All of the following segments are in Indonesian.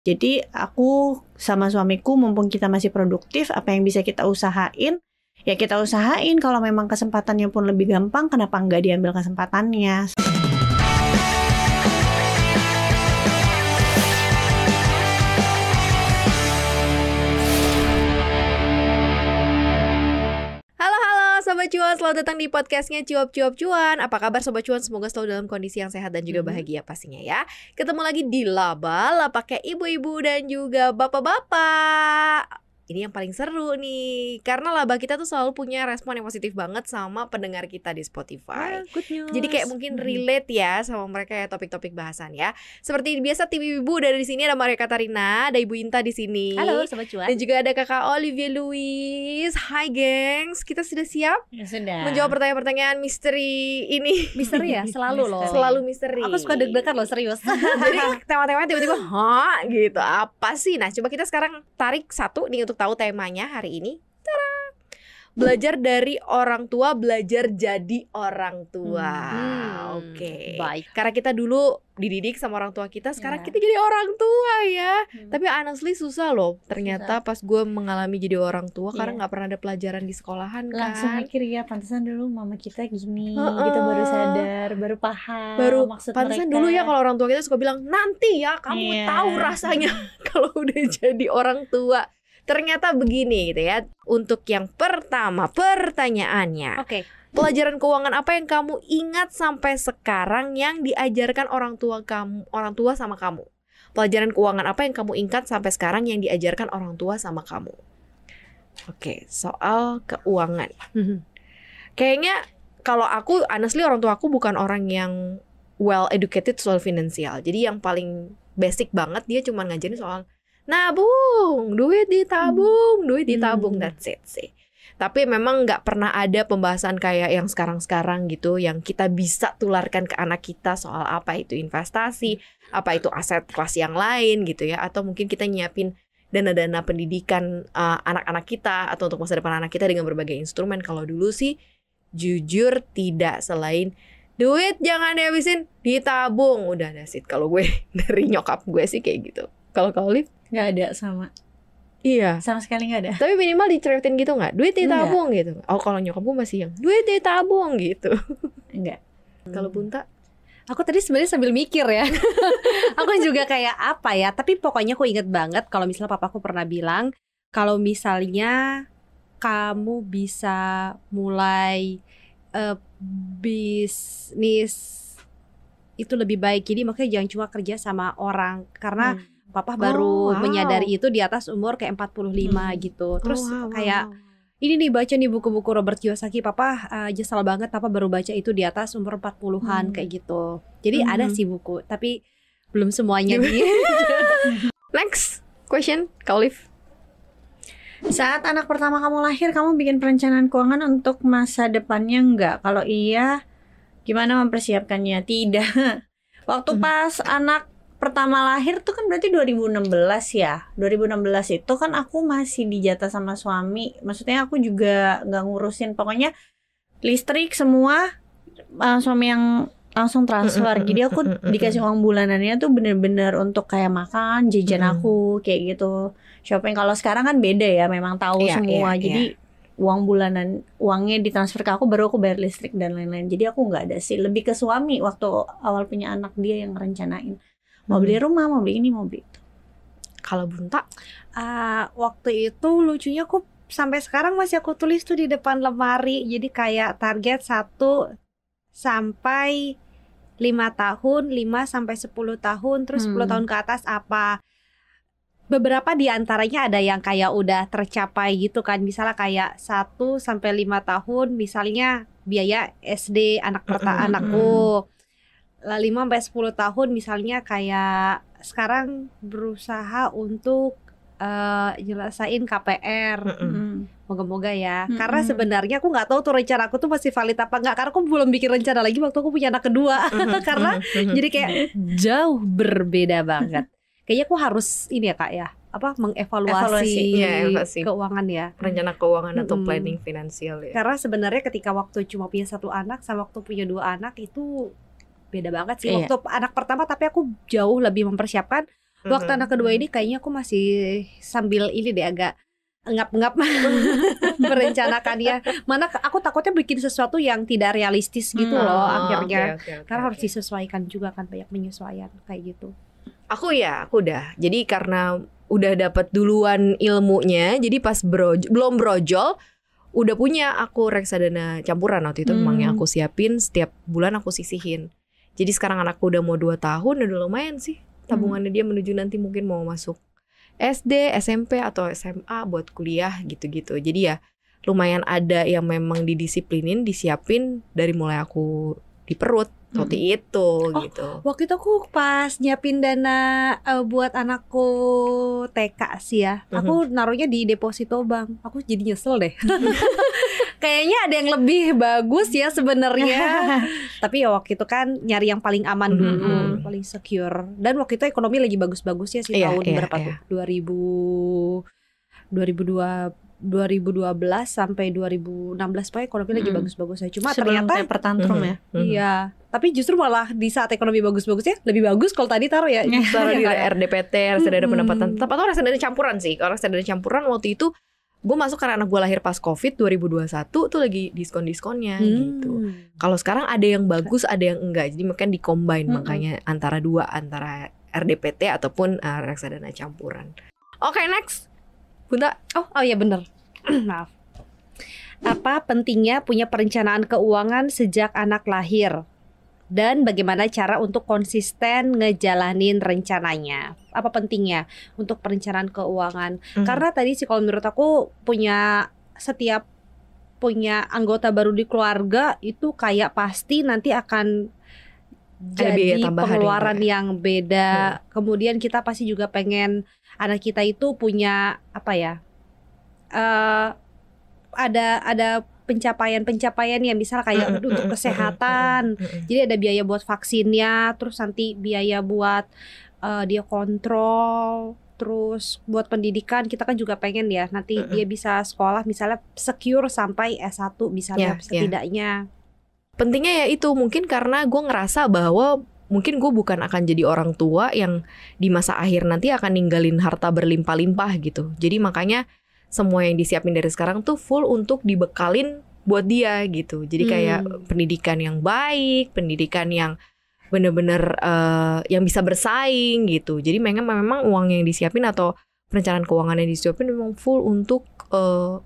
Jadi aku sama suamiku mumpung kita masih produktif, apa yang bisa kita usahain, ya kita usahain. Kalau memang kesempatannya pun lebih gampang, kenapa nggak diambil kesempatannya? Sobat Cuan, selamat datang di podcastnya Cuap Cuap Cuan. Apa kabar Sobat Cuan? Semoga selalu dalam kondisi yang sehat dan juga bahagia pastinya ya. Ketemu lagi di Laba pakai ibu-ibu dan juga bapak-bapak. Ini yang paling seru nih, karena Laba kita tuh selalu punya respon yang positif banget sama pendengar kita di Spotify. Good news. Jadi kayak mungkin relate ya sama mereka ya, topik-topik bahasan ya. Seperti biasa tim ibu dari sini ada Maria Katarina, ada Ibu Inta di sini. Halo Sobat Cuan. Dan juga ada Kakak Olivia Louis. Hai gengs, kita sudah siap? Ya sudah. Menjawab pertanyaan-pertanyaan misteri ini. Misteri ya, selalu loh. Selalu misteri. Aku suka deg-degan loh, serius. Jadi tema-tema tiba-tiba hah gitu, apa sih? Nah coba kita sekarang tarik satu nih untuk tahu temanya hari ini. Tada! Belajar dari orang tua, belajar jadi orang tua. Oke. Baik. Karena kita dulu dididik sama orang tua kita, sekarang Ya. kita jadi orang tua ya. Tapi honestly susah loh. Ternyata pas gue mengalami jadi orang tua, karena nggak pernah ada pelajaran di sekolahan kan. Langsung mikir ya, pantesan dulu mama kita gini, gitu baru sadar, baru paham maksud pantesan mereka. dulu ya kalau orang tua kita suka bilang nanti ya kamu Iya. tahu rasanya kalau udah jadi orang tua. Ternyata begini gitu ya. Untuk yang pertama pertanyaannya, Oke. pelajaran keuangan apa yang kamu ingat sampai sekarang yang diajarkan orang tua sama kamu? Pelajaran keuangan apa yang kamu ingat sampai sekarang yang diajarkan orang tua sama kamu? Oke, soal keuangan. Kayaknya kalau aku honestly orang tua aku bukan orang yang well educated soal finansial. Jadi yang paling basic banget dia cuma ngajarin soal nabung, duit ditabung, that's it sih. Tapi memang nggak pernah ada pembahasan kayak yang sekarang-sekarang gitu, yang kita bisa tularkan ke anak kita soal apa itu investasi, apa itu aset kelas yang lain gitu ya. Atau mungkin kita nyiapin dana-dana pendidikan anak-anak kita atau untuk masa depan anak kita dengan berbagai instrumen. Kalau dulu sih jujur tidak, selain duit jangan dihabisin, ditabung, udah that's it. Kalau gue dari nyokap gue sih kayak gitu. Kalau kau Liv? Nggak ada sama Sekali nggak ada. Tapi minimal diceritain gitu nggak? Duit ditabung gitu. Oh kalau nyokap gue masih yang duit ditabung gitu. Enggak. Kalau Bunta? Aku tadi sebenarnya sambil mikir ya. Aku juga kayak apa ya, tapi pokoknya aku inget banget kalau misalnya papaku pernah bilang, kalau misalnya kamu bisa mulai bisnis itu lebih baik. Jadi makanya jangan cuma kerja sama orang, karena papa baru menyadari itu di atas umur kayak 45 gitu. Terus kayak ini nih baca nih buku-buku Robert Kiyosaki, papa nyesel banget papa baru baca itu di atas umur 40-an kayak gitu. Jadi ada sih buku, tapi belum semuanya nih. Next question, Kak Olive. Saat anak pertama kamu lahir, kamu bikin perencanaan keuangan untuk masa depannya enggak? Kalau iya, gimana mempersiapkannya? Tidak. Waktu pas anak pertama lahir tuh kan berarti 2016 ya. 2016 itu kan aku masih dijatah sama suami. Maksudnya aku juga nggak ngurusin, pokoknya listrik semua suami yang langsung transfer. Jadi aku dikasih uang bulanannya tuh bener-bener untuk kayak makan, jajan aku kayak gitu. Shopping. Kalau sekarang kan beda ya, memang tahu semua. Jadi uang bulanan, uangnya ditransfer ke aku, baru aku bayar listrik dan lain-lain. Jadi aku nggak ada sih, lebih ke suami waktu awal punya anak, dia yang rencanain. Mau beli rumah, mau beli ini, mau beli itu. Kalau Bunta? Waktu itu lucunya aku sampai sekarang masih aku tulis tuh di depan lemari. Jadi kayak target 1 sampai 5 tahun, 5 sampai 10 tahun, terus 10 tahun ke atas apa. Beberapa di antaranya ada yang kayak udah tercapai gitu kan. Misalnya kayak 1 sampai 5 tahun misalnya biaya SD anakku. 5 sampai 10 tahun misalnya kayak sekarang berusaha untuk nyelesain KPR. Moga-moga ya. Karena sebenarnya aku nggak tahu tuh rencana aku tuh masih valid apa enggak, karena aku belum bikin rencana lagi waktu aku punya anak kedua. Karena jadi kayak jauh berbeda banget. Kayaknya aku harus ini ya Kak ya, mengevaluasi keuangan ya, rencana keuangan atau planning finansial ya. Karena sebenarnya ketika waktu cuma punya 1 anak sama waktu punya 2 anak itu beda banget sih. Waktu anak pertama tapi aku jauh lebih mempersiapkan. Waktu anak kedua ini kayaknya aku masih sambil ini deh agak ngap-ngap merencanakannya. Mana aku takutnya bikin sesuatu yang tidak realistis gitu loh akhirnya. Karena harus disesuaikan juga kan, banyak penyesuaian kayak gitu. Aku udah. Jadi karena udah dapat duluan ilmunya, jadi pas belum brojol udah punya aku reksadana campuran waktu itu. Memang yang aku siapin setiap bulan aku sisihin. Jadi sekarang anakku udah mau 2 tahun, udah lumayan sih tabungannya dia menuju nanti mungkin mau masuk SD, SMP atau SMA buat kuliah gitu-gitu. Jadi ya lumayan ada yang memang didisiplinin, disiapin dari mulai aku di perut seperti itu gitu. Waktu itu aku pas nyiapin dana buat anakku TK sih ya, aku naruhnya di deposito bank. Aku jadi nyesel deh. Kayaknya ada yang lebih bagus ya sebenarnya. Tapi ya waktu itu kan nyari yang paling aman dulu, paling secure. Dan waktu itu ekonomi lagi bagus-bagusnya sih, tahun berapa tuh? 2012 sampai 2016 pokoknya ekonomi lagi bagus-bagusnya. Cuma sebelum ternyata tantrum ya. Iya, tapi justru malah di saat ekonomi bagus-bagusnya lebih bagus kalau tadi taruh ya. Taruh di RDPT, reksadana pendapatan tetap, atau reksadana campuran sih. Kalau reksadana campuran waktu itu gue masuk karena anak gue lahir pas COVID 2021 tuh lagi diskon-diskonnya gitu. Kalau sekarang ada yang bagus, ada yang enggak. Jadi makanya di-combine, makanya antara RDPT ataupun reksadana campuran. Oke, next. Bunda. Oh iya bener. Maaf. Apa pentingnya punya perencanaan keuangan sejak anak lahir? Dan bagaimana cara untuk konsisten ngejalanin rencananya? Apa pentingnya untuk perencanaan keuangan? Karena tadi sih kalau menurut aku setiap punya anggota baru di keluarga itu kayak pasti nanti akan jadi pengeluaran yang beda. Kemudian kita pasti juga pengen anak kita itu punya apa ya? Ada pencapaian yang misal kayak untuk kesehatan. Jadi ada biaya buat vaksinnya, terus nanti biaya buat dia kontrol, terus buat pendidikan kita kan juga pengen ya nanti dia bisa sekolah misalnya secure sampai S1 misalnya setidaknya. Pentingnya ya itu mungkin karena gue ngerasa bahwa mungkin gue bukan akan jadi orang tua yang di masa akhir nanti akan ninggalin harta berlimpah-limpah gitu. Jadi makanya semua yang disiapin dari sekarang tuh full untuk dibekalin buat dia gitu. Jadi kayak pendidikan yang baik, pendidikan yang bener-bener yang bisa bersaing gitu. Jadi memang uang yang disiapin atau perencanaan keuangan yang disiapin memang full untuk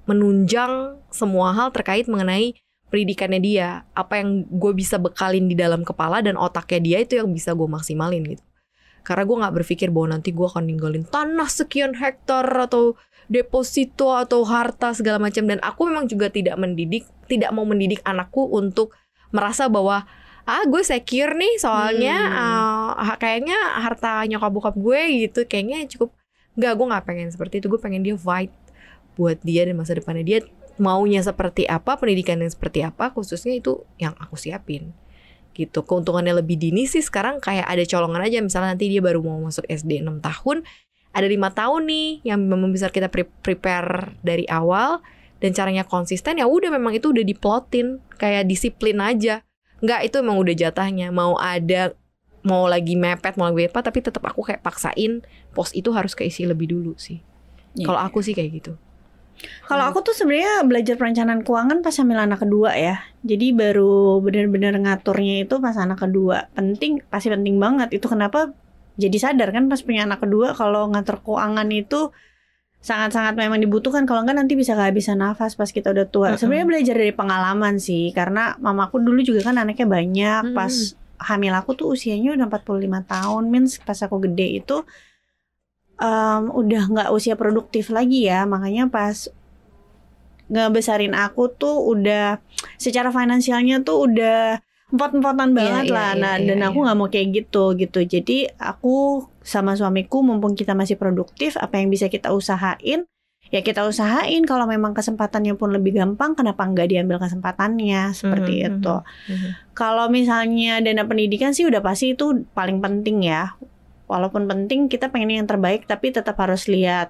menunjang semua hal terkait mengenai pendidikannya dia. Apa yang gue bisa bekalin di dalam kepala dan otaknya dia itu yang bisa gue maksimalin gitu. Karena gue gak berpikir bahwa nanti gue akan ninggalin tanah sekian hektar atau deposito atau harta segala macam. Dan aku memang juga tidak mau mendidik anakku untuk merasa bahwa gue secure nih soalnya kayaknya harta nyokap bokap gue gitu kayaknya cukup. Gue gak pengen seperti itu. Gue pengen dia fight buat dia dan masa depannya dia maunya seperti apa, pendidikannya seperti apa, khususnya itu yang aku siapin gitu. Keuntungannya lebih dini sih sekarang kayak ada colongan aja. Misalnya nanti dia baru mau masuk SD 6 tahun, ada 5 tahun nih yang memang bisa kita prepare dari awal. Dan caranya konsisten ya udah memang itu udah diplotin, kayak disiplin aja. Enggak, itu emang udah jatahnya. Mau lagi mepet, mau lagi apa, tapi tetap aku kayak paksain pos itu harus keisi lebih dulu sih. Kalau aku sih kayak gitu. Kalau aku tuh sebenarnya belajar perencanaan keuangan pas hamil anak kedua ya. Jadi baru benar-benar ngaturnya itu pas anak kedua. Pasti penting banget. Itu kenapa jadi sadar kan pas punya anak kedua kalau ngatur keuangan itu sangat-sangat memang dibutuhkan. Kalau enggak nanti bisa kehabisan nafas pas kita udah tua. Sebenarnya belajar dari pengalaman sih. Karena mamaku dulu juga kan anaknya banyak. Pas hamil aku tuh usianya udah 45 tahun. Means pas aku gede itu udah nggak usia produktif lagi ya. Makanya pas ngebesarin aku tuh udah secara finansialnya tuh udah empot-empotan banget lah. Dan aku nggak mau kayak gitu. Jadi aku sama suamiku mumpung kita masih produktif, apa yang bisa kita usahain ya kita usahain. Kalau memang kesempatannya pun lebih gampang, kenapa nggak diambil kesempatannya seperti itu. Kalau misalnya dana pendidikan sih udah pasti itu paling penting ya. Walaupun penting, kita pengen yang terbaik, tapi tetap harus lihat.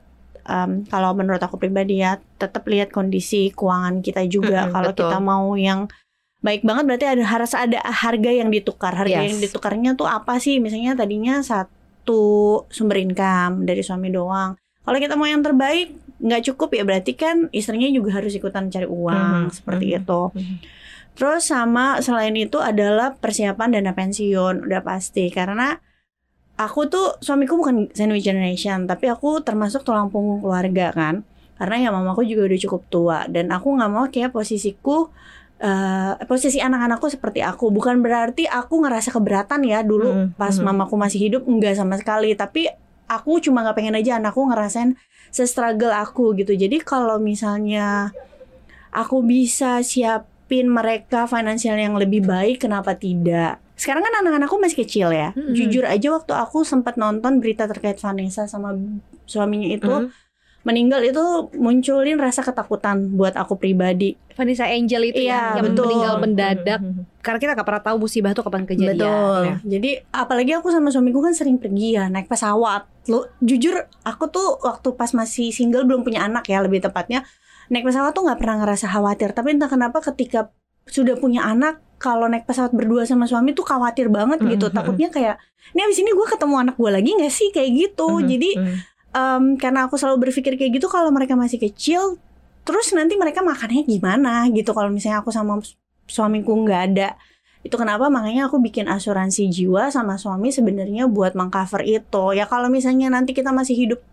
Kalau menurut aku pribadi ya, tetap lihat kondisi keuangan kita juga. Kalau kita mau yang baik banget, berarti harus ada harga yang ditukar. Harga yang ditukarnya tuh apa sih? Misalnya tadinya satu sumber income dari suami doang. Kalau kita mau yang terbaik nggak cukup ya berarti kan istrinya juga harus ikutan cari uang seperti itu. Terus sama selain itu adalah persiapan dana pensiun udah pasti karena aku tuh suamiku bukan sandwich generation tapi aku termasuk tulang punggung keluarga kan. Karena ya mamaku juga udah cukup tua dan aku nggak mau kayak posisiku posisi anak-anakku seperti aku. Bukan berarti aku ngerasa keberatan ya dulu pas mamaku masih hidup, enggak sama sekali. Tapi aku cuma nggak pengen aja anakku ngerasain se-struggle aku gitu. Jadi kalau misalnya aku bisa siapin mereka finansial yang lebih baik, kenapa tidak? Sekarang kan anak-anakku masih kecil ya. Jujur aja waktu aku sempat nonton berita terkait Vanessa sama suaminya itu meninggal itu munculin rasa ketakutan buat aku pribadi. Vanessa Angel itu Iya, yang betul. meninggal mendadak. Karena kita gak pernah tahu musibah itu kapan kejadian. Betul. Ya. Jadi apalagi aku sama suamiku kan sering pergi ya naik pesawat. Jujur aku tuh waktu pas masih single belum punya anak ya lebih tepatnya naik pesawat tuh nggak pernah ngerasa khawatir. Tapi entah kenapa ketika sudah punya anak kalau naik pesawat berdua sama suami tuh khawatir banget gitu. Takutnya kayak ini abis ini gue ketemu anak gue lagi nggak sih kayak gitu. Jadi karena aku selalu berpikir kayak gitu kalau mereka masih kecil, terus nanti mereka makannya gimana gitu kalau misalnya aku sama suamiku nggak ada. Itu kenapa makanya aku bikin asuransi jiwa sama suami sebenarnya buat mengcover itu. Ya kalau misalnya nanti kita masih hidup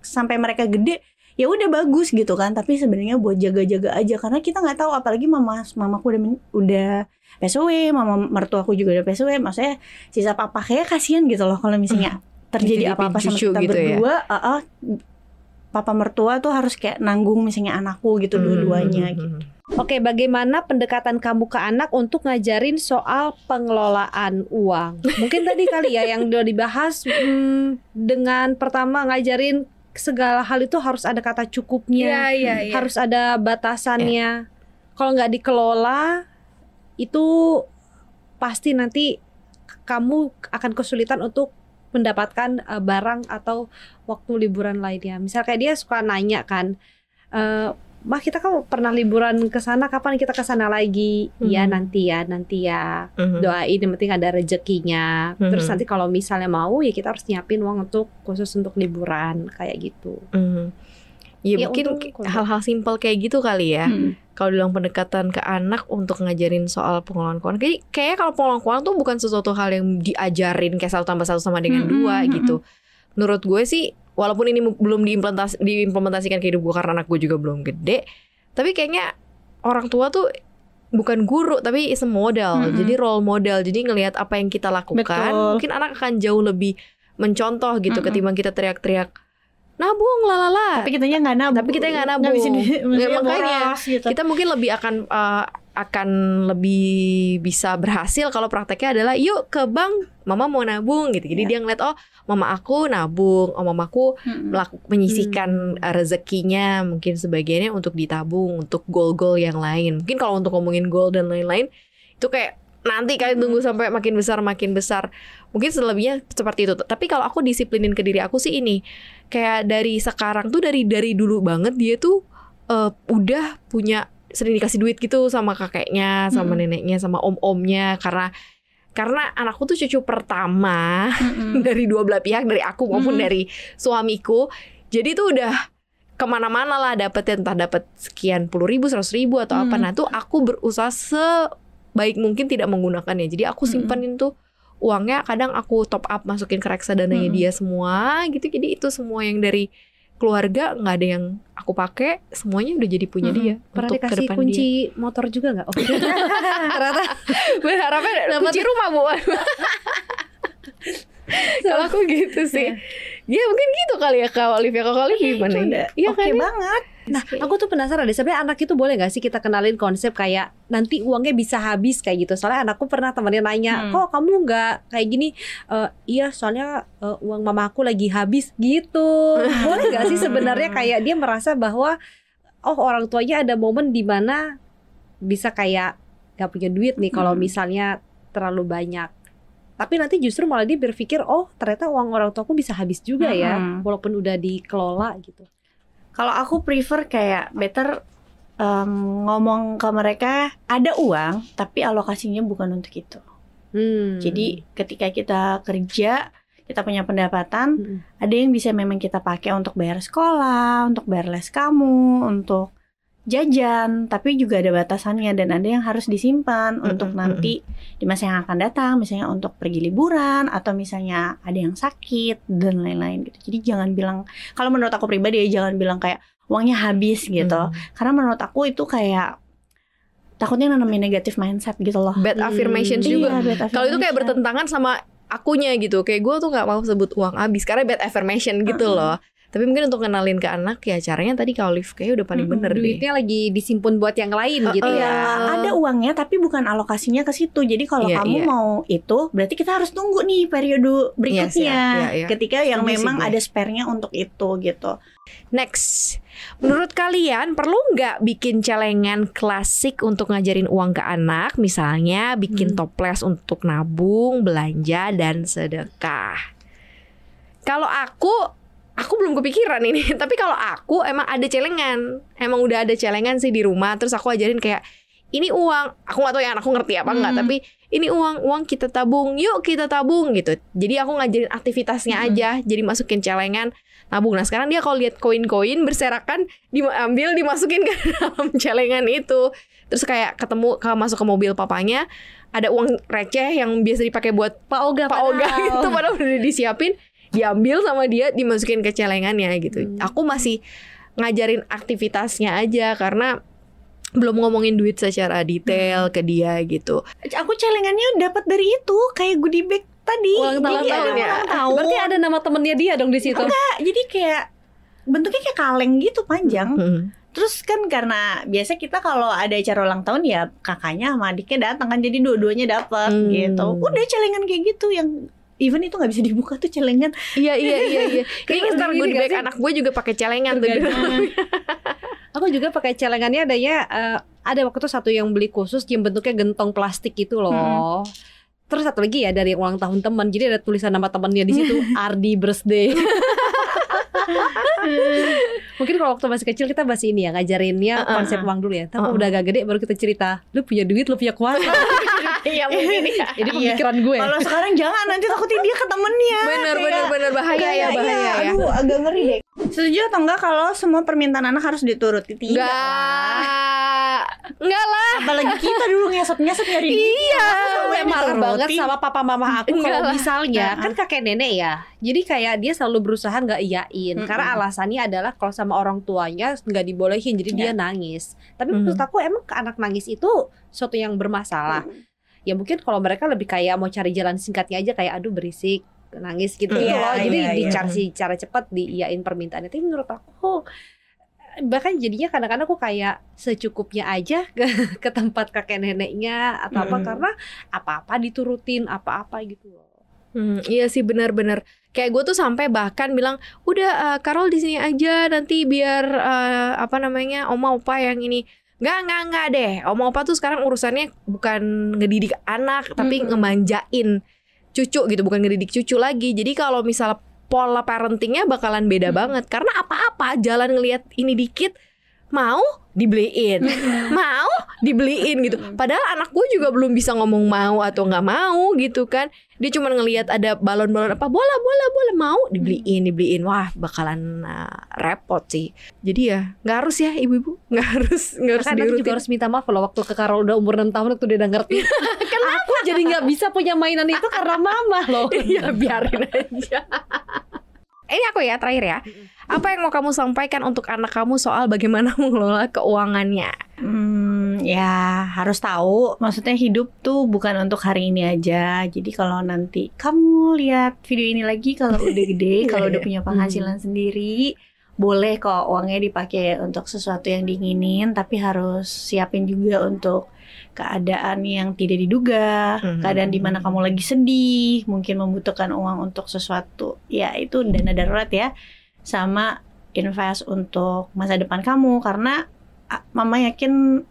sampai mereka gede, ya udah bagus gitu kan. Tapi sebenarnya buat jaga-jaga aja karena kita nggak tahu apalagi mamaku udah PSW, mama mertuaku juga udah PSW. Maksudnya sisa papa kayak kasihan gitu loh kalau misalnya terjadi apa-apa sama kita gitu berdua, papa mertua tuh harus kayak nanggung misalnya anakku gitu dua-duanya gitu. Oke, bagaimana pendekatan kamu ke anak untuk ngajarin soal pengelolaan uang? Mungkin tadi kali ya yang udah dibahas dengan pertama ngajarin segala hal itu harus ada kata cukupnya, harus ada batasannya. Kalau nggak dikelola itu pasti nanti kamu akan kesulitan untuk mendapatkan barang atau waktu liburan lainnya. Misal kayak dia suka nanya kan, Mah kita kan pernah liburan ke sana, kapan kita ke sana lagi? Ya nanti ya. Doain yang penting ada rezekinya. Terus nanti kalau misalnya mau ya kita harus nyiapin uang khusus untuk liburan kayak gitu. Ya mungkin hal-hal simpel kayak gitu kali ya. Kalau dalam pendekatan ke anak untuk ngajarin soal pengelolaan keuangan, kayaknya kalau pengelolaan keuangan tuh bukan sesuatu hal yang diajarin kayak 1 tambah 1 sama dengan 2 gitu. Menurut gue sih, walaupun ini belum diimplementasikan ke hidup gue karena anak gue juga belum gede, tapi kayaknya orang tua tuh bukan guru tapi is a model. Jadi role model. Jadi ngelihat apa yang kita lakukan, mungkin anak akan jauh lebih mencontoh gitu ketimbang kita teriak-teriak nabung lalala. Tapi kitanya nggak nabung. Ya, makanya gitu. Kita mungkin lebih akan lebih bisa berhasil kalau prakteknya adalah yuk ke bank, mama mau nabung gitu. Jadi dia ngeliat mama aku nabung, mamaku menyisihkan rezekinya mungkin sebagiannya untuk ditabung untuk goal-goal yang lain. Mungkin kalau untuk ngomongin goal dan lain-lain itu kayak nanti kalian tunggu sampai makin besar. Mungkin selebihnya seperti itu. Tapi kalau aku disiplinin ke diri aku sih ini, kayak dari sekarang tuh dari dulu banget dia tuh udah punya sering dikasih duit gitu sama kakeknya, sama neneknya, sama om-omnya karena anakku tuh cucu pertama dari dua belah pihak, dari aku maupun dari suamiku. Jadi tuh udah kemana-mana lah dapetnya, entah dapat sekian 10.000, 100.000 atau apa. Nah tuh aku berusaha sebaik mungkin tidak menggunakannya. Jadi aku simpanin tuh uangnya, kadang aku top up masukin ke reksadana dia semua gitu. Jadi itu semua yang dari keluarga nggak ada yang aku pakai, semuanya udah jadi punya dia. Pernah untuk dikasih kunci motor juga nggak? Ternyata berharapnya kunci rumah bukan. Kalau aku gitu sih. Ya mungkin gitu kali ya Kak Olivia. Kalau Olivia gimana? Iya oke banget. Nah, aku tuh penasaran deh, sebenarnya anak itu boleh gak sih kita kenalin konsep kayak nanti uangnya bisa habis kayak gitu. Soalnya anakku pernah temennya nanya, kok kamu gak kayak gini? Iya soalnya uang mamaku lagi habis gitu. Boleh gak sih sebenarnya kayak dia merasa bahwa orang tuanya ada momen dimana bisa kayak gak punya duit nih kalau misalnya terlalu banyak. Tapi nanti justru malah dia berpikir, ternyata uang orang tuaku bisa habis juga ya, walaupun udah dikelola gitu. Kalau aku prefer kayak better ngomong ke mereka ada uang tapi alokasinya bukan untuk itu. Jadi ketika kita kerja, kita punya pendapatan, ada yang bisa memang kita pakai untuk bayar sekolah, untuk bayar les kamu, untuk jajan, tapi juga ada batasannya dan ada yang harus disimpan untuk nanti di masa yang akan datang, misalnya untuk pergi liburan atau misalnya ada yang sakit dan lain-lain gitu. Jadi jangan bilang, kalau menurut aku pribadi ya, jangan bilang kayak uangnya habis gitu. Karena menurut aku itu kayak takutnya nanamin negatif mindset gitu loh. Bad affirmation juga. Kalau itu kayak bertentangan sama akunya gitu. Kayak gue tuh gak mau sebut uang habis karena bad affirmation gitu loh. Tapi mungkin untuk kenalin ke anak ya caranya tadi kalau Liv kayak udah paling bener deh. Duitnya lagi disimpun buat yang lain gitu ya. Ada uangnya tapi bukan alokasinya ke situ. Jadi kalau kamu mau itu, berarti kita harus tunggu nih periode berikutnya. Ketika yang memang ada spare-nya untuk itu gitu. Next, menurut kalian perlu nggak bikin celengan klasik untuk ngajarin uang ke anak? Misalnya bikin toples untuk nabung, belanja, dan sedekah. Kalau aku belum kepikiran ini. Tapi kalau aku emang ada celengan. Emang udah ada celengan sih di rumah. Terus aku ajarin kayak, ini uang. Aku gak tahu ya anakku ngerti apa enggak. Tapi ini uang kita tabung. Yuk kita tabung gitu. Jadi aku ngajarin aktivitasnya aja. Jadi masukin celengan, nabung. Nah sekarang dia kalau lihat koin-koin berserakan, diambil dimasukin ke dalam celengan itu. Terus kayak masuk ke mobil papanya, ada uang receh yang biasa dipakai buat Pak Oga gitu. Padahal udah disiapin, diambil sama dia, dimasukin ke celengannya gitu. Aku masih ngajarin aktivitasnya aja karena belum ngomongin duit secara detail ke dia gitu. Aku celengannya dapat dari itu, kayak goodie bag tadi. Ulang tahun ya. Berarti ada nama temennya dia dong di situ. Enggak, jadi kayak bentuknya kayak kaleng gitu panjang. Terus kan karena biasa kita kalau ada acara ulang tahun ya kakaknya sama adiknya datang kan, jadi dua-duanya dapat gitu. Udah celengan kayak gitu yang even itu nggak bisa dibuka tuh celengan. Iya. Ini ntar gue bag anak gue juga pakai celengan tuh. Aku juga pakai celengannya ada waktu itu satu yang beli khusus yang bentuknya gentong plastik gitu loh. Terus satu lagi ya dari ulang tahun teman. Jadi ada tulisan nama temannya di situ, Ardi birthday. Mungkin kalau waktu masih kecil kita masih ini ya ngajarinnya konsep uang dulu ya. Tapi udah agak gede baru kita cerita, lu punya duit, lu punya kuasa. Iya mungkin ya. Ini pemikiran gue. Kalau sekarang jangan, nanti takutin dia ke temennya. Bener bahaya ya. Aduh agak ngeri deh. Setuju atau enggak kalau semua permintaan anak harus dituruti? Enggak lah. Apalagi kita dulu ngesot-ngesot nyari duit. Iya. Aku marah banget sama papa mama aku kalau misalnya kan kakek nenek ya. Jadi kayak dia selalu berusaha nggak iyain karena alasannya adalah kalau sama orang tuanya nggak dibolehin, jadi dia nangis. Tapi menurut aku emang anak nangis itu sesuatu yang bermasalah. Ya mungkin kalau mereka lebih kayak mau cari jalan singkatnya aja, kayak aduh berisik, nangis gitu loh. Jadi dicari cara cepat diiyain permintaannya. Tapi menurut aku bahkan jadinya kadang-kadang aku kayak secukupnya aja ke tempat kakek neneknya atau apa, karena apa-apa diturutin apa-apa gitu loh. Iya sih benar-benar. Kayak gue tuh sampai bahkan bilang, udah Carol di sini aja nanti biar oma opa yang ini. Enggak deh. Oma opa tuh sekarang urusannya bukan ngedidik anak tapi ngemanjain cucu gitu, bukan ngedidik cucu lagi. Jadi kalau misalnya pola parentingnya bakalan beda banget. Karena apa-apa jalan ngelihat ini dikit mau dibeliin, mau dibeliin gitu. Padahal anak gue juga belum bisa ngomong mau atau nggak mau gitu kan. Dia cuma ngelihat ada balon-balon apa, bola mau dibeliin. Wah bakalan repot sih. Jadi ya nggak harus ya ibu-ibu, nggak harus diurutin. Juga harus minta maaf kalau waktu ke Carol udah umur 6 tahun waktu dia udah ngerti. Aku jadi nggak bisa punya mainan itu karena mama loh. Ya biarin aja. Ini aku ya terakhir ya. Apa yang mau kamu sampaikan untuk anak kamu soal bagaimana mengelola keuangannya? Ya harus tahu. Maksudnya hidup tuh bukan untuk hari ini aja. Jadi kalau nanti kamu lihat video ini lagi kalau udah gede, kalau udah punya penghasilan sendiri, boleh kok uangnya dipakai untuk sesuatu yang diinginin. Tapi harus siapin juga untuk keadaan yang tidak diduga, keadaan di mana kamu lagi sedih, mungkin membutuhkan uang untuk sesuatu, ya itu dana darurat ya, sama invest untuk masa depan kamu, karena mama yakin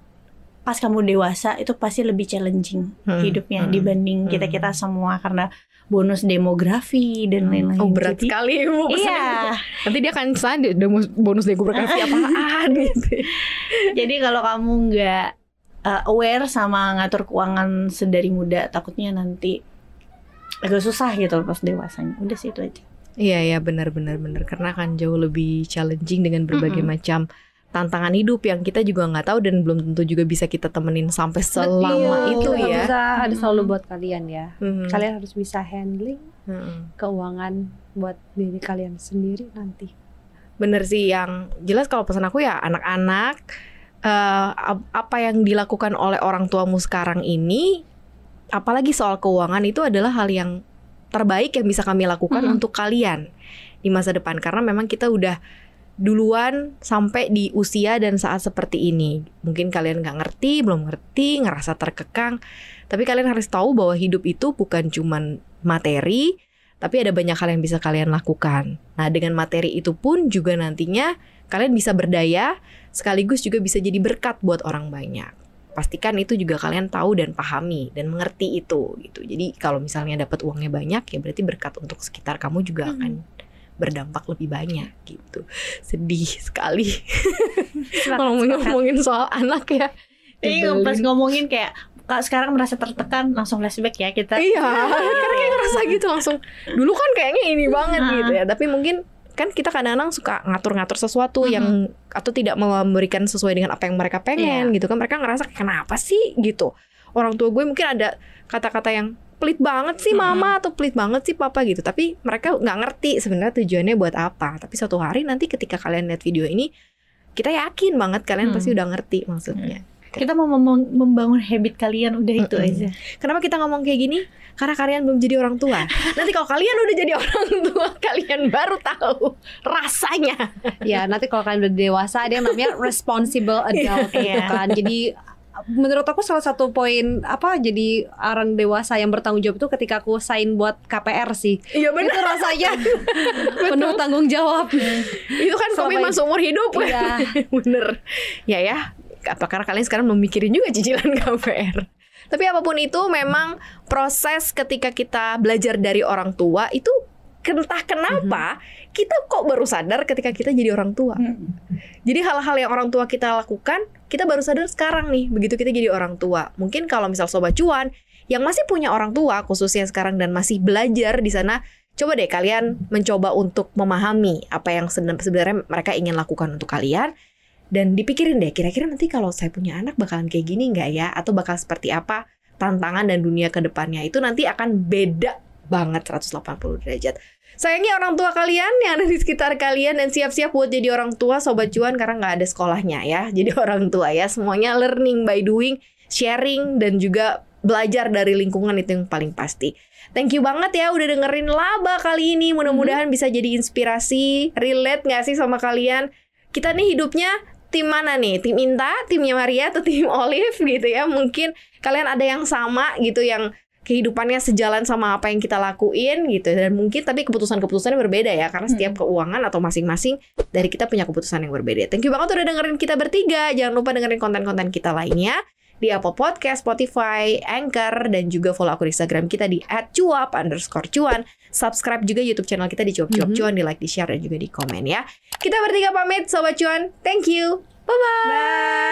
pas kamu dewasa itu pasti lebih challenging hidupnya dibanding kita semua, karena bonus demografi dan lain-lain. Oh berat sekali ibu. Iya. Nanti dia akan sadar bonus demografi apaan gitu. Jadi kalau kamu nggak aware sama ngatur keuangan sedari muda, takutnya nanti agak susah gitu pas dewasanya. Udah sih itu aja. Iya benar karena kan jauh lebih challenging dengan berbagai macam tantangan hidup yang kita juga nggak tahu dan belum tentu juga bisa kita temenin sampai selama itu kita ya. Bisa ada selalu buat kalian ya. Kalian harus bisa handling keuangan buat diri kalian sendiri nanti. Bener sih, yang jelas kalau pesan aku ya anak-anak, apa yang dilakukan oleh orang tuamu sekarang ini, apalagi soal keuangan, itu adalah hal yang terbaik yang bisa kami lakukan untuk kalian di masa depan. Karena memang kita udah duluan sampai di usia dan saat seperti ini. Mungkin kalian gak ngerti, belum ngerti, ngerasa terkekang, tapi kalian harus tahu bahwa hidup itu bukan cuman materi, tapi ada banyak hal yang bisa kalian lakukan. Nah, dengan materi itu pun juga nantinya kalian bisa berdaya, sekaligus juga bisa jadi berkat buat orang banyak. Pastikan itu juga kalian tahu dan pahami dan mengerti itu gitu. Jadi kalau misalnya dapat uangnya banyak, ya berarti berkat untuk sekitar kamu juga akan berdampak lebih banyak gitu. Sedih sekali kalau ngomongin soal anak ya. Iya, pas ngomongin kayak kalau sekarang merasa tertekan, langsung flashback ya kita. Iya, karena kayak ngerasa gitu langsung. Dulu kan kayaknya ini banget gitu ya. Tapi mungkin kan kita kadang-kadang suka ngatur-ngatur sesuatu yang atau tidak memberikan sesuai dengan apa yang mereka pengen gitu kan. Mereka ngerasa kenapa sih gitu. Orang tua gue mungkin ada kata-kata yang pelit banget sih mama atau pelit banget sih papa gitu. Tapi mereka nggak ngerti sebenarnya tujuannya buat apa. Tapi suatu hari nanti ketika kalian lihat video ini, kita yakin banget kalian pasti udah ngerti maksudnya. Kita mau membangun habit kalian, udah itu aja. Kenapa kita ngomong kayak gini? Karena kalian belum jadi orang tua. Nanti kalau kalian udah jadi orang tua, kalian baru tahu rasanya. Ya, nanti kalau kalian udah dewasa, ada yang namanya responsible adult gitu kan. Jadi menurut aku salah satu poin jadi orang dewasa yang bertanggung jawab itu ketika aku sign buat KPR sih. Iya benar. Itu rasanya penuh tanggung jawab. Itu kan komitmen seumur hidup. Iya. Bener. Ya. Apa karena kalian sekarang memikirin juga cicilan KPR. Tapi apapun itu, memang proses ketika kita belajar dari orang tua itu entah kenapa kita kok baru sadar ketika kita jadi orang tua. Jadi hal-hal yang orang tua kita lakukan, kita baru sadar sekarang nih, begitu kita jadi orang tua. Mungkin kalau misal Sobat Cuan yang masih punya orang tua khususnya sekarang dan masih belajar di sana, coba deh kalian mencoba untuk memahami apa yang sebenarnya mereka ingin lakukan untuk kalian. Dan dipikirin deh, kira-kira nanti kalau saya punya anak bakalan kayak gini nggak ya? Atau bakal seperti apa tantangan dan dunia ke depannya? Itu nanti akan beda banget 180 derajat. Sayangi orang tua kalian yang ada di sekitar kalian dan siap-siap buat jadi orang tua Sobat Cuan karena nggak ada sekolahnya ya. Jadi orang tua ya, semuanya learning by doing, sharing dan juga belajar dari lingkungan itu yang paling pasti. Thank you banget ya udah dengerin Laba kali ini. Mudah-mudahan bisa jadi inspirasi, relate nggak sih sama kalian? Kita nih hidupnya tim mana nih? Tim Inta, timnya Maria, atau tim Olive gitu ya. Mungkin kalian ada yang sama gitu, yang kehidupannya sejalan sama apa yang kita lakuin gitu. Dan mungkin tapi keputusan-keputusannya berbeda ya. Karena setiap keuangan atau masing-masing dari kita punya keputusan yang berbeda. Thank you banget udah dengerin kita bertiga. Jangan lupa dengerin konten-konten kita lainnya di Apple Podcast, Spotify, Anchor, dan juga follow aku di Instagram kita di @cuap_cuan. Subscribe juga YouTube channel kita di Cuap-Cuap Cuan, di like, di share, dan juga di komen ya. Kita bertiga pamit Sobat Cuan. Thank you. Bye-bye. Bye.